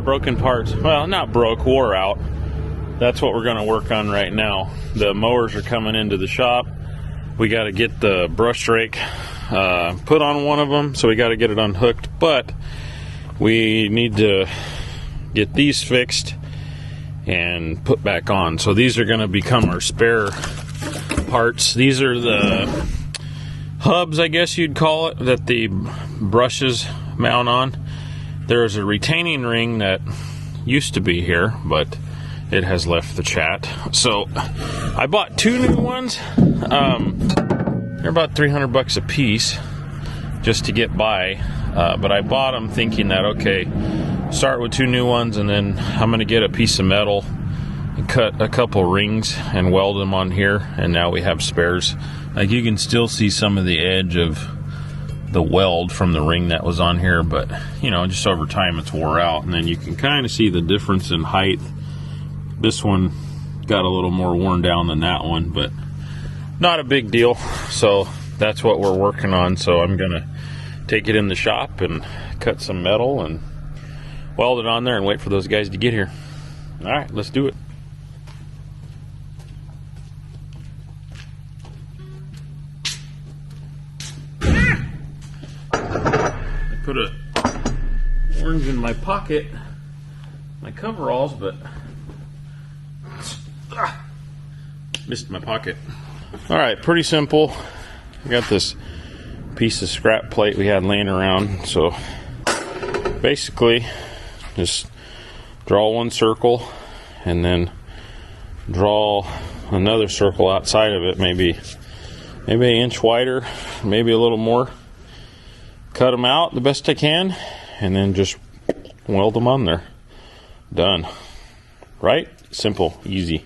of broken parts. Well, not broke, wore out. That's what we're going to work on right now. The mowers are coming into the shop. We got to get the brush rake put on one of them, so we got to get it unhooked. But we need to get these fixed and put back on. So these are going to become our spare parts. These are the hubs, I guess you'd call it, that the brushes mount on. There's a retaining ring that used to be here, but it has left the chat. So I bought 2 new ones. They're about $300 a piece just to get by. But I bought them thinking that, okay, start with 2 new ones, and then I'm going to get a piece of metal and cut a couple rings and weld them on here, and now we have spares. Like, you can still see some of the edge of the weld from the ring that was on here, but you know, just over time it's wore out, and then you can kind of see the difference in height. This one got a little more worn down than that one, but not a big deal. So that's what we're working on. So I'm gonna take it in the shop and cut some metal and weld it on there and wait for those guys to get here. All right, let's do it. Put a orange in my pocket, my coveralls, but missed my pocket. All right, pretty simple. I got this piece of scrap plate we had laying around, so basically just draw one circle and then draw another circle outside of it, maybe an inch wider, maybe a little more. Cut them out the best I can, and then just weld them on there. Done. Right? Simple, easy.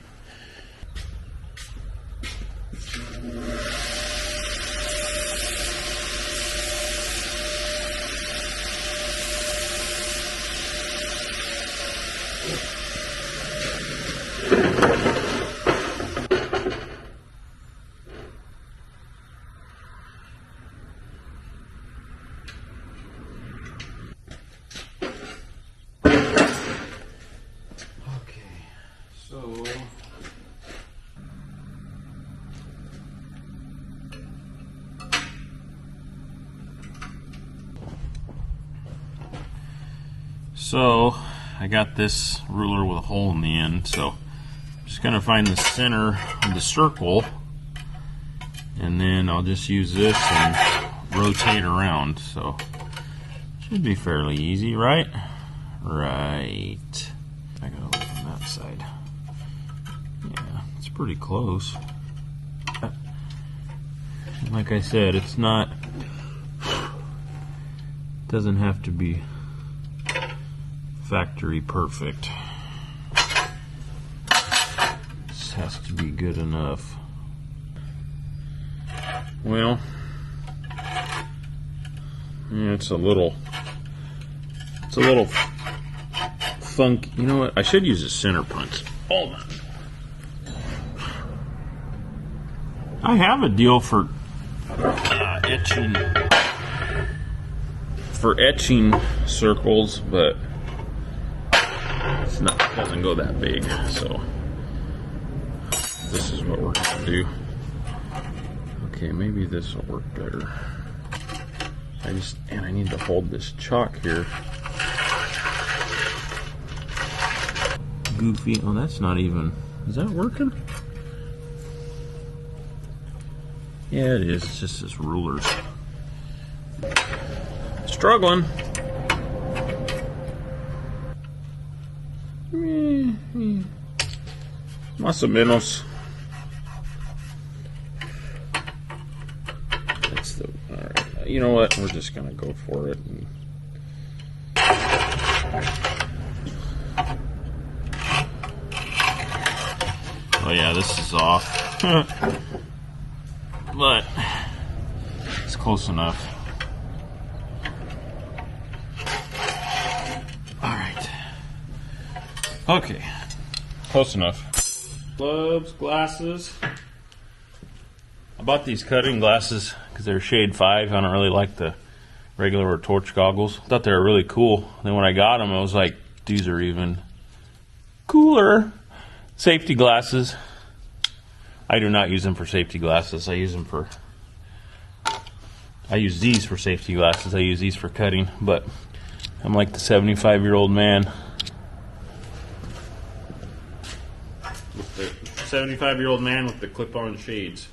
So I got this ruler with a hole in the end, so I'm just going to find the center of the circle, and then I'll just use this and rotate around. So should be fairly easy, right? Right. I gotta look on that side. Yeah, it's pretty close. Like I said, it's not, doesn't have to be factory perfect. This has to be good enough. Well, yeah, it's a little funky. You know what? I should use a center punch. Hold on. I have a deal for etching circles, but it doesn't go that big, so this is what we're gonna do. Okay, maybe this will work better. I need to hold this chalk here. Goofy. Oh, that's not even. Is that working? Yeah, it is. It's just this ruler's struggling. Más o menos. That's the. All right. You know what? We're just gonna go for it. Oh yeah, this is off. But it's close enough. Alright. Okay. Close enough. Gloves, glasses. I bought these cutting glasses because they're shade 5. I don't really like the regular or torch goggles. I thought they were really cool. Then when I got them, I was like, These are even cooler. Safety glasses. I do not use them for safety glasses. I use these for safety glasses. I use these for cutting, but I'm like the 75-year-old man. The 75-year-old man with the clip-on shades.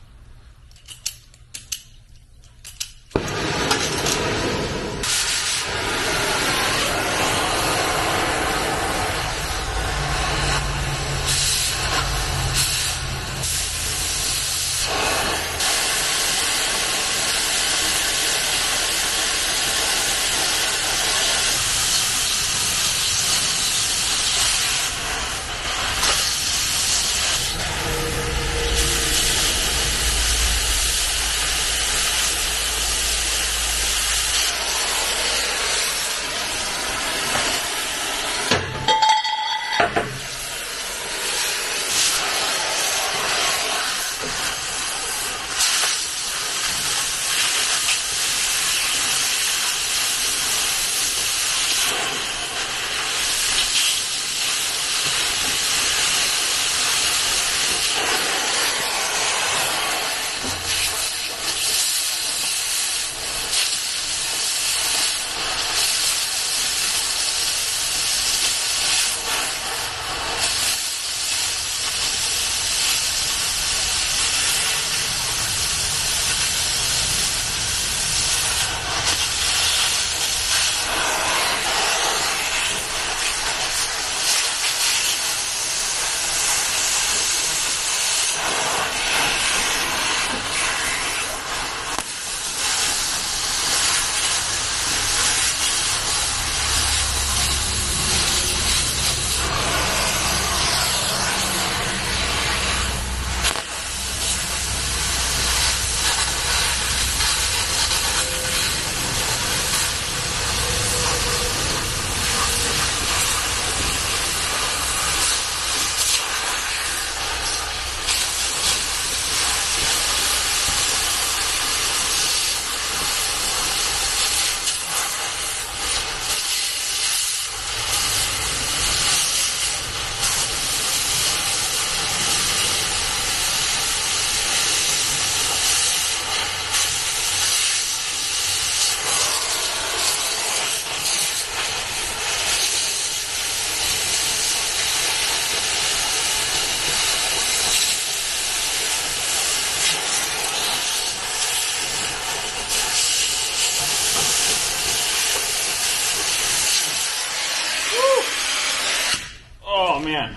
Man.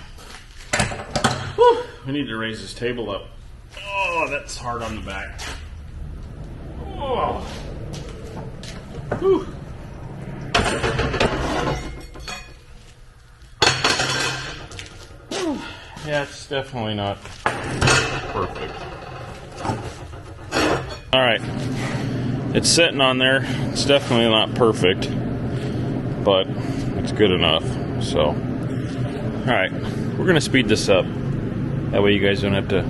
Whew. We need to raise this table up. Oh, that's hard on the back. Oh. Whew. Yeah, it's definitely not perfect. Alright. It's sitting on there. It's definitely not perfect, but it's good enough. So alright, we're going to speed this up. That way you guys don't have to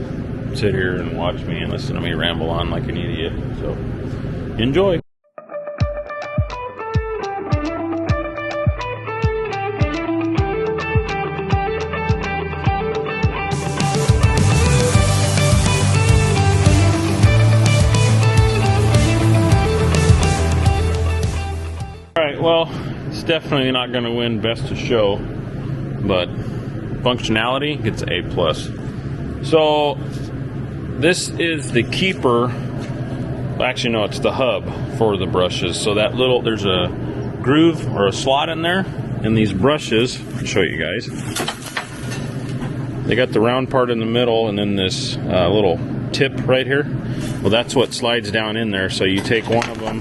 sit here and watch me and listen to me ramble on like an idiot. So, enjoy. Alright, well, it's definitely not going to win Best of Show, but functionality gets A+. So this is the keeper. Actually, no, it's the hub for the brushes. So that there's a groove or a slot in there, and these brushes, I'll show you guys. They got the round part in the middle, and then this little tip right here. Well, that's what slides down in there. So you take one of them,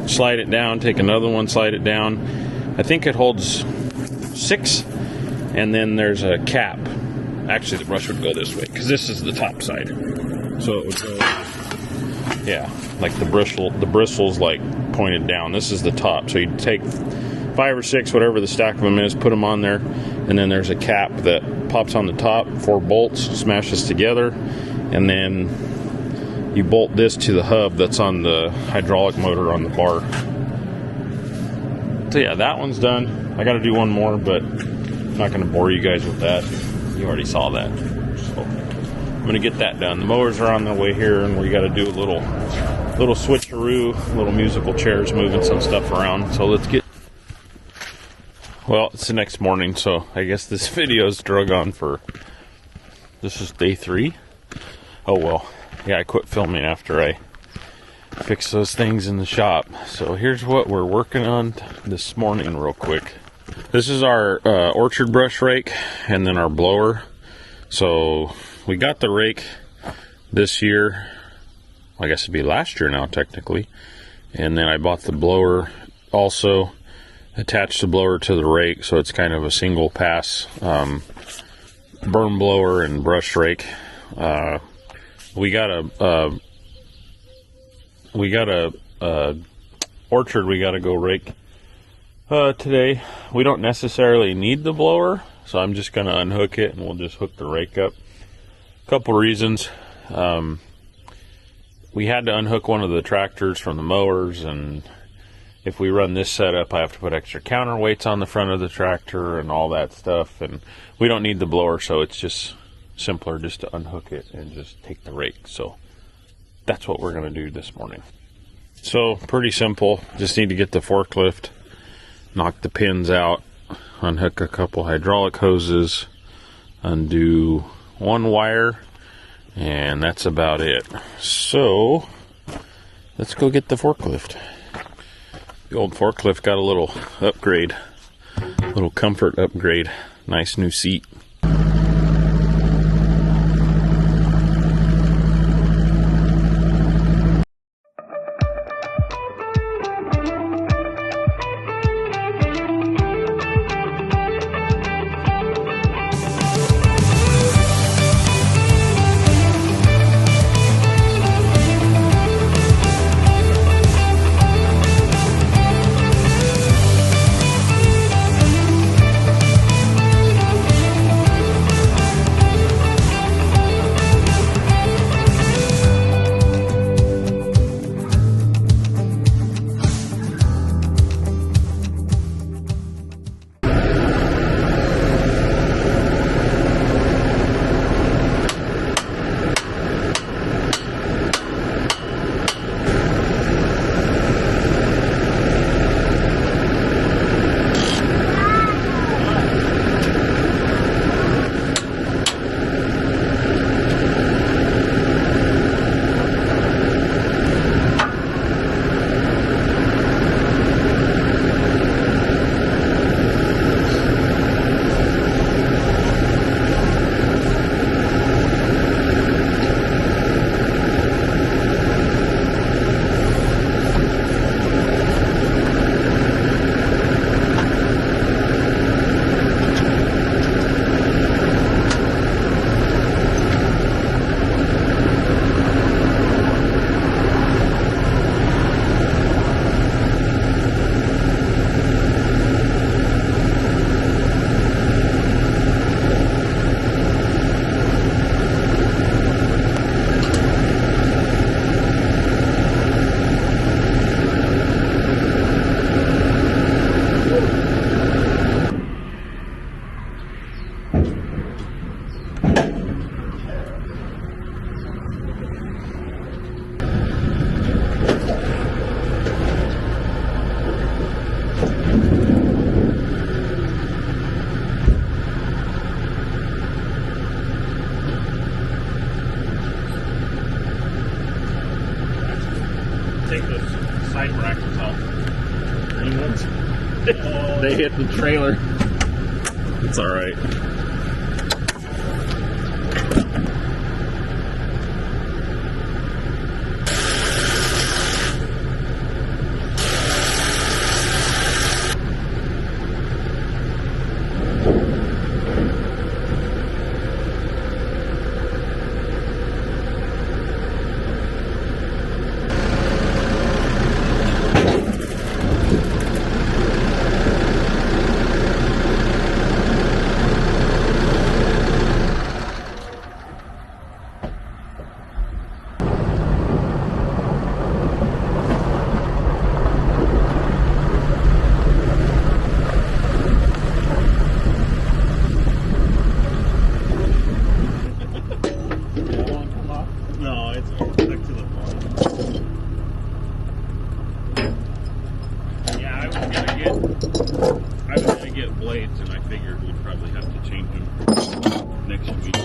slide it down, take another one, slide it down. I think it holds 6, and then there's a cap. Actually, the brush would go this way because this is the top side, so it would go, yeah, like the bristles like pointed down. This is the top, so you take 5 or 6, whatever the stack of them is, put them on there, and then there's a cap that pops on the top, 4 bolts, smashes together, and then you bolt this to the hub that's on the hydraulic motor on the bar. So yeah, that one's done. I got to do one more, but I'm not going to bore you guys with that. You already saw that. So I'm going to get that done. The mowers are on their way here, and we got to do a little switcheroo, little musical chairs, moving some stuff around. So let's get. Well, it's the next morning, so I guess this video's drug on for. This is day 3. Oh well, yeah, I quit filming after I fixed those things in the shop. So here's what we're working on this morning, real quick. This is our orchard brush rake, and then our blower. So we got the rake this year. I guess it'd be last year now, technically. And then I bought the blower also, attached the blower to the rake, so it's kind of a single pass burn blower and brush rake. We got a orchard we got to go rake today. We don't necessarily need the blower, so I'm just going to unhook it and we'll just hook the rake up. A couple reasons. We had to unhook one of the tractors from the mowers, and if we run this setup, I have to put extra counterweights on the front of the tractor and all that stuff, and we don't need the blower, so it's just simpler just to unhook it and just take the rake. So that's what we're going to do this morning. So pretty simple. Just need to get the forklift, knock the pins out, unhook a couple hydraulic hoses, undo one wire, and that's about it. So let's go get the forklift. The old forklift got a little upgrade, little comfort upgrade. Nice new seat. Take those side brackets off. They hit the trailer. It's all right. figured we'd probably have to change them next week.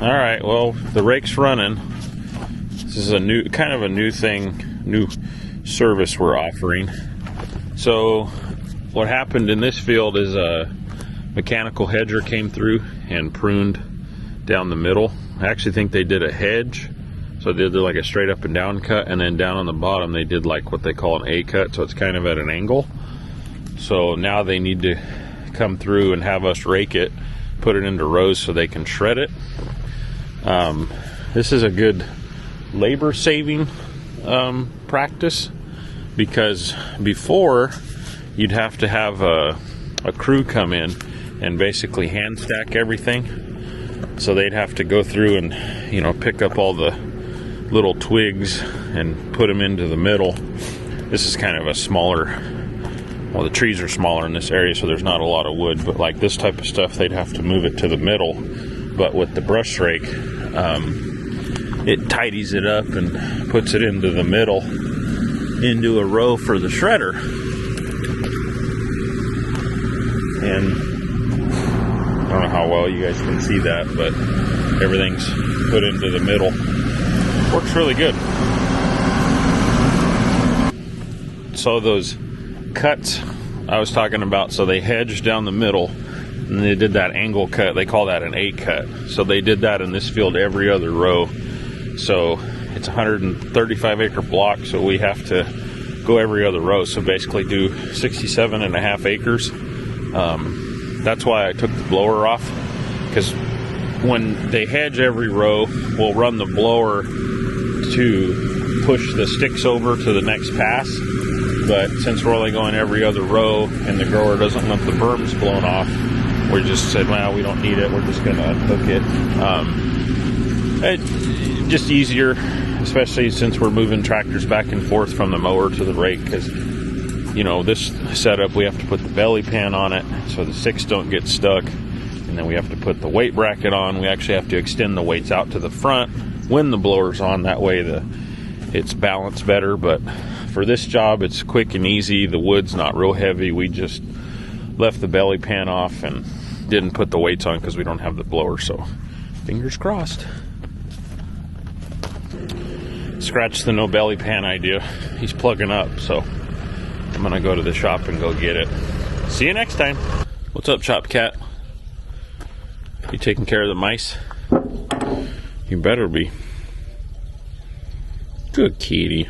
All right, well, the rake's running. This is a new thing, new service we're offering. So what happened in this field is a mechanical hedger came through and pruned down the middle. I actually think they did a hedge. So they did like a straight up and down cut, and then down on the bottom they did like what they call an A cut, so it's kind of at an angle. So now they need to come through and have us rake it, put it into rows so they can shred it. This is a good labor saving practice, because before you'd have to have a crew come in and basically hand stack everything. So they'd have to go through and, you know, pick up all the little twigs and put them into the middle. This is kind of a smaller, well, the trees are smaller in this area, so there's not a lot of wood, but like this type of stuff, they'd have to move it to the middle. But with the brush rake, it tidies it up and puts it into the middle, into a row for the shredder. And I don't know how well you guys can see that, but everything's put into the middle. Works really good. So those cuts I was talking about, so they hedged down the middle, and they did that angle cut. They call that an A cut. So they did that in this field every other row. So it's a 135 acre block, so we have to go every other row. So basically do 67.5 acres. That's why I took the blower off, because when they hedge every row, we'll run the blower to push the sticks over to the next pass. But since we're only going every other row and the grower doesn't want the berms blown off, we just said, well, we don't need it. We're just going to unhook it. It's just easier, especially since we're moving tractors back and forth from the mower to the rake, because, you know, this setup, we have to put the belly pan on it so the sticks don't get stuck. And then we have to put the weight bracket on. We actually have to extend the weights out to the front when the blower's on. That way it's balanced better. But for this job, it's quick and easy. The wood's not real heavy. We just left the belly pan off and didn't put the weights on because we don't have the blower. So fingers crossed. Scratch the no belly pan idea. He's plugging up, so I'm gonna go to the shop and go get it. See you next time. What's up, Chop Cat? You taking care of the mice? You better be. Good kitty.